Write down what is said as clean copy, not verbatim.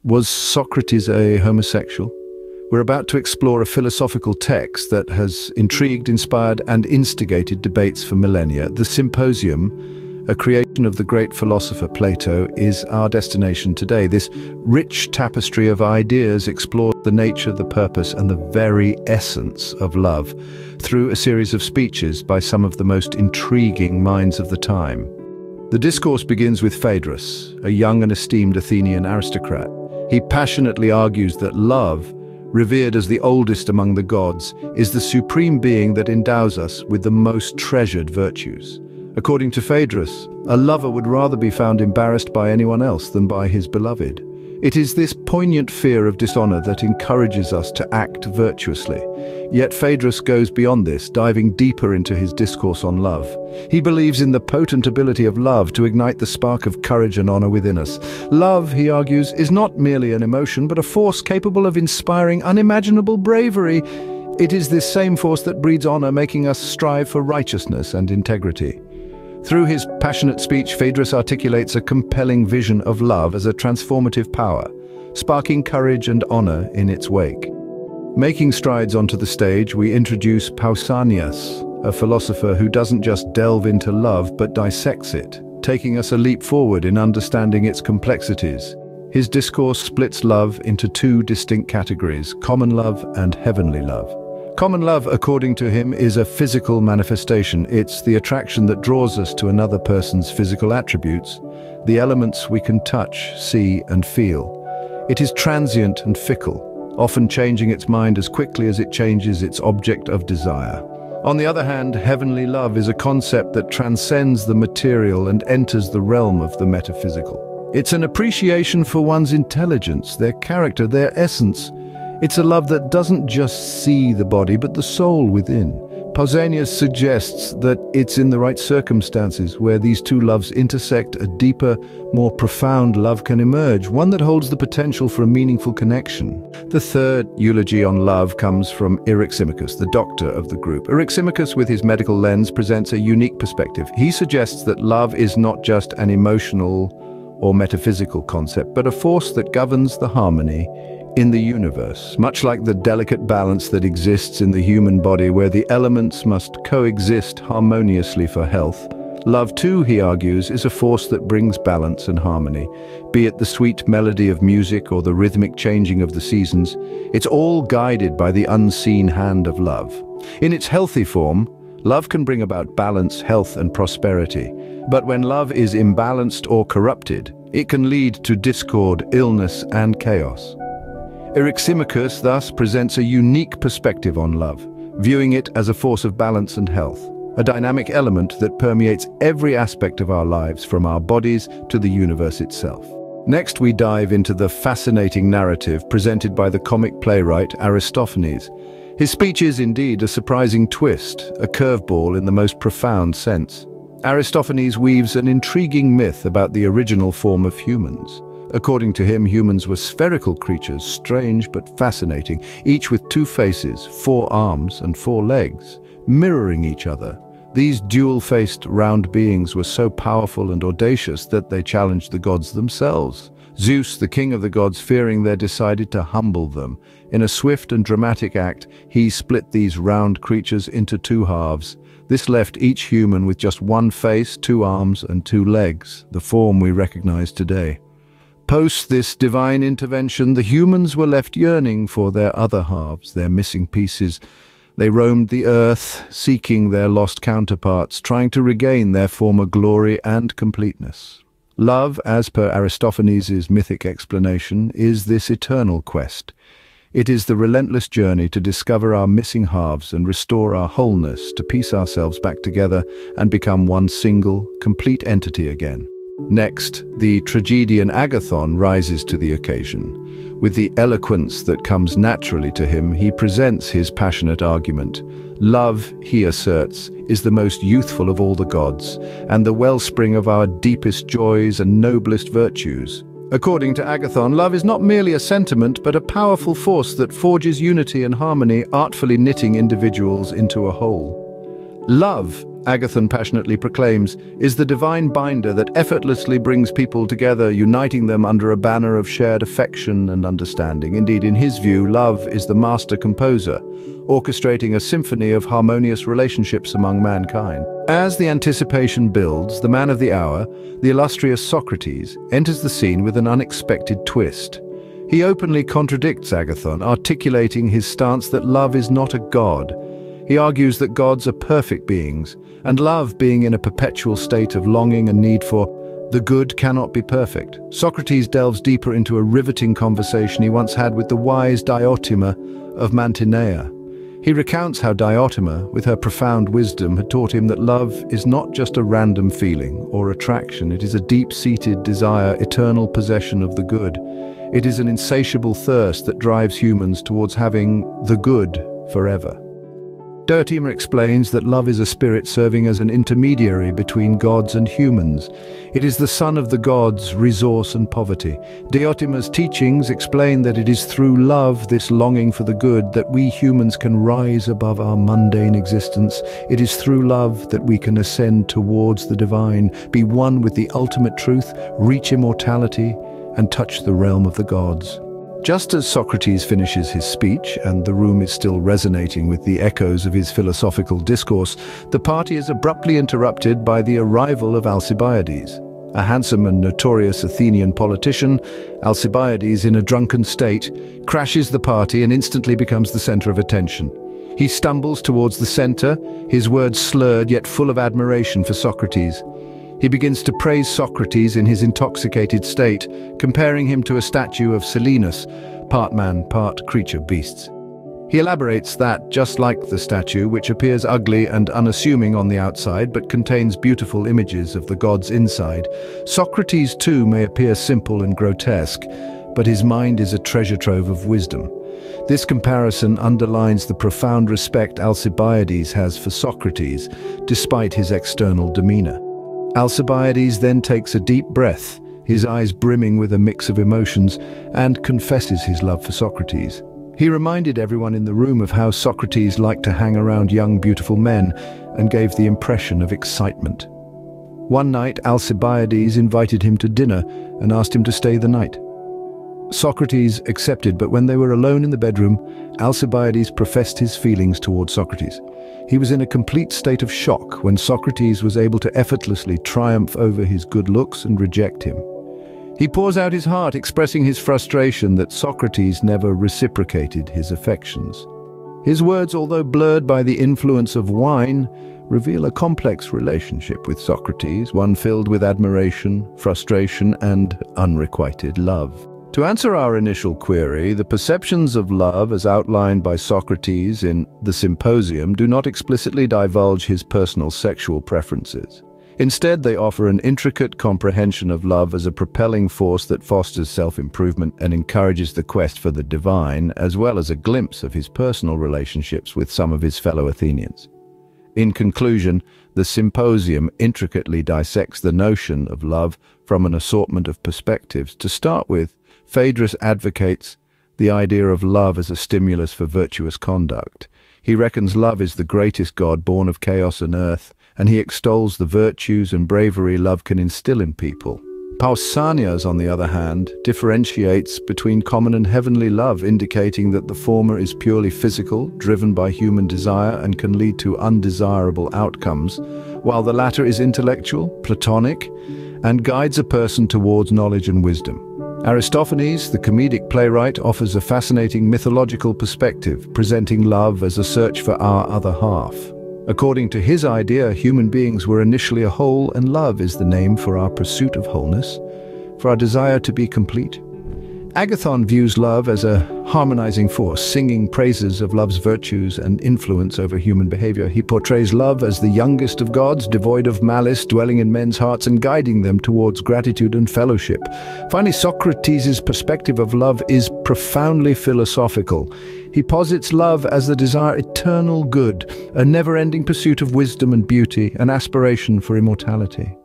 Was Socrates a homosexual? We're about to explore a philosophical text that has intrigued, inspired, and instigated debates for millennia. The Symposium, a creation of the great philosopher Plato, is our destination today. This rich tapestry of ideas explores the nature, the purpose, and the very essence of love through a series of speeches by some of the most intriguing minds of the time. The discourse begins with Phaedrus, a young and esteemed Athenian aristocrat. He passionately argues that love, revered as the oldest among the gods, is the supreme being that endows us with the most treasured virtues. According to Phaedrus, a lover would rather be found embarrassed by anyone else than by his beloved. It is this poignant fear of dishonor that encourages us to act virtuously. Yet Phaedrus goes beyond this, diving deeper into his discourse on love. He believes in the potent ability of love to ignite the spark of courage and honor within us. Love, he argues, is not merely an emotion, but a force capable of inspiring unimaginable bravery. It is this same force that breeds honor, making us strive for righteousness and integrity. Through his passionate speech, Phaedrus articulates a compelling vision of love as a transformative power, sparking courage and honor in its wake. Making strides onto the stage, we introduce Pausanias, a philosopher who doesn't just delve into love but dissects it, taking us a leap forward in understanding its complexities. His discourse splits love into two distinct categories: common love and heavenly love. Common love, according to him, is a physical manifestation. It's the attraction that draws us to another person's physical attributes, the elements we can touch, see, and feel. It is transient and fickle, often changing its mind as quickly as it changes its object of desire. On the other hand, heavenly love is a concept that transcends the material and enters the realm of the metaphysical. It's an appreciation for one's intelligence, their character, their essence. It's a love that doesn't just see the body, but the soul within. Pausanias suggests that it's in the right circumstances where these two loves intersect, a deeper, more profound love can emerge, one that holds the potential for a meaningful connection. The third eulogy on love comes from Eryximachus, the doctor of the group. Eryximachus, with his medical lens, presents a unique perspective. He suggests that love is not just an emotional or metaphysical concept, but a force that governs the harmony in the universe, much like the delicate balance that exists in the human body where the elements must coexist harmoniously for health. Love too, he argues, is a force that brings balance and harmony. Be it the sweet melody of music or the rhythmic changing of the seasons, it's all guided by the unseen hand of love. In its healthy form, love can bring about balance, health, and prosperity. But when love is imbalanced or corrupted, it can lead to discord, illness, and chaos. Eryximachus thus presents a unique perspective on love, viewing it as a force of balance and health, a dynamic element that permeates every aspect of our lives, from our bodies to the universe itself. Next, we dive into the fascinating narrative presented by the comic playwright Aristophanes. His speech is indeed a surprising twist, a curveball in the most profound sense. Aristophanes weaves an intriguing myth about the original form of humans. According to him, humans were spherical creatures, strange but fascinating, each with two faces, 4 arms and 4 legs, mirroring each other. These dual-faced round beings were so powerful and audacious that they challenged the gods themselves. Zeus, the king of the gods, fearing their, decided to humble them. In a swift and dramatic act, he split these round creatures into 2 halves. This left each human with just 1 face, 2 arms, and 2 legs, the form we recognize today. Post this divine intervention, the humans were left yearning for their other halves, their missing pieces. They roamed the earth, seeking their lost counterparts, trying to regain their former glory and completeness. Love, as per Aristophanes' mythic explanation, is this eternal quest. It is the relentless journey to discover our missing halves and restore our wholeness, to piece ourselves back together and become one single, complete entity again. Next, the tragedian Agathon rises to the occasion. With the eloquence that comes naturally to him, he presents his passionate argument. Love, he asserts, is the most youthful of all the gods, and the wellspring of our deepest joys and noblest virtues. According to Agathon, love is not merely a sentiment, but a powerful force that forges unity and harmony, artfully knitting individuals into a whole. Love Agathon passionately proclaims, is the divine binder that effortlessly brings people together, uniting them under a banner of shared affection and understanding. Indeed, in his view, love is the master composer, orchestrating a symphony of harmonious relationships among mankind. As the anticipation builds, the man of the hour, the illustrious Socrates, enters the scene with an unexpected twist. He openly contradicts Agathon, articulating his stance that love is not a god. He argues that gods are perfect beings, and love, being in a perpetual state of longing and need for the good, cannot be perfect. Socrates delves deeper into a riveting conversation he once had with the wise Diotima of Mantinea. He recounts how Diotima, with her profound wisdom, had taught him that love is not just a random feeling or attraction. It is a deep-seated desire, eternal possession of the good. It is an insatiable thirst that drives humans towards having the good forever. Diotima explains that love is a spirit serving as an intermediary between gods and humans. It is the son of the gods, resource and poverty. Diotima's teachings explain that it is through love, this longing for the good, that we humans can rise above our mundane existence. It is through love that we can ascend towards the divine, be one with the ultimate truth, reach immortality, and touch the realm of the gods. Just as Socrates finishes his speech, and the room is still resonating with the echoes of his philosophical discourse, the party is abruptly interrupted by the arrival of Alcibiades. A handsome and notorious Athenian politician, Alcibiades, in a drunken state, crashes the party and instantly becomes the center of attention. He stumbles towards the center, his words slurred yet full of admiration for Socrates. He begins to praise Socrates in his intoxicated state, comparing him to a statue of Silenus, part man, part creature beasts. He elaborates that, just like the statue, which appears ugly and unassuming on the outside but contains beautiful images of the gods inside, Socrates too may appear simple and grotesque, but his mind is a treasure trove of wisdom. This comparison underlines the profound respect Alcibiades has for Socrates, despite his external demeanor. Alcibiades then takes a deep breath, his eyes brimming with a mix of emotions, and confesses his love for Socrates. He reminded everyone in the room of how Socrates liked to hang around young, beautiful men, and gave the impression of excitement. One night, Alcibiades invited him to dinner and asked him to stay the night. Socrates accepted, but when they were alone in the bedroom, Alcibiades professed his feelings towards Socrates. He was in a complete state of shock when Socrates was able to effortlessly triumph over his good looks and reject him. He pours out his heart, expressing his frustration that Socrates never reciprocated his affections. His words, although blurred by the influence of wine, reveal a complex relationship with Socrates, one filled with admiration, frustration, and unrequited love. To answer our initial query, the perceptions of love as outlined by Socrates in the Symposium do not explicitly divulge his personal sexual preferences. Instead, they offer an intricate comprehension of love as a propelling force that fosters self-improvement and encourages the quest for the divine, as well as a glimpse of his personal relationships with some of his fellow Athenians. In conclusion, the Symposium intricately dissects the notion of love from an assortment of perspectives. To start with, Phaedrus advocates the idea of love as a stimulus for virtuous conduct. He reckons love is the greatest god born of chaos and earth, and he extols the virtues and bravery love can instill in people. Pausanias, on the other hand, differentiates between common and heavenly love, indicating that the former is purely physical, driven by human desire, and can lead to undesirable outcomes, while the latter is intellectual, platonic, and guides a person towards knowledge and wisdom. Aristophanes, the comedic playwright, offers a fascinating mythological perspective, presenting love as a search for our other half. According to his idea, human beings were initially a whole, and love is the name for our pursuit of wholeness, for our desire to be complete. Agathon views love as a harmonizing force, singing praises of love's virtues and influence over human behavior. He portrays love as the youngest of gods, devoid of malice, dwelling in men's hearts and guiding them towards gratitude and fellowship. Finally, Socrates' perspective of love is profoundly philosophical. He posits love as the desire eternal good, a never-ending pursuit of wisdom and beauty, an aspiration for immortality.